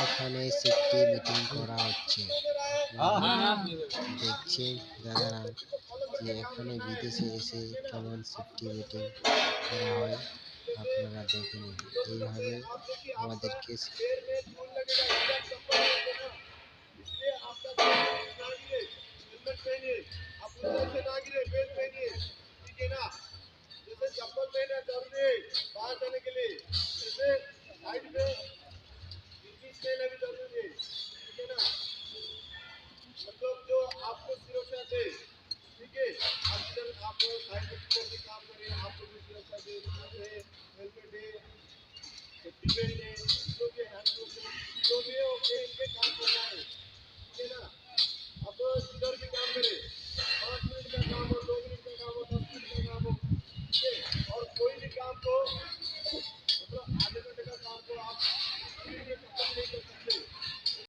এখানে safety meeting করা হচ্ছে। দেখছেন দাদারা যে এখানে বিদেশে এসে কেমন সেফটি মিটিং করা হয়, আপনারা দেখে নিন। এইভাবে আমাদেরকে जैसे चप्पल पहने जरूरी बाहर जाने के लिए, जैसे साइड में पहनना भी जरूरी है, ठीक है ना। मतलब जो आपको सुरक्षा दे, ठीक है, आप साइड में काम करें, आपको भी सुरक्षा दे, हेलमेट है, सेफ्टी बेल्ट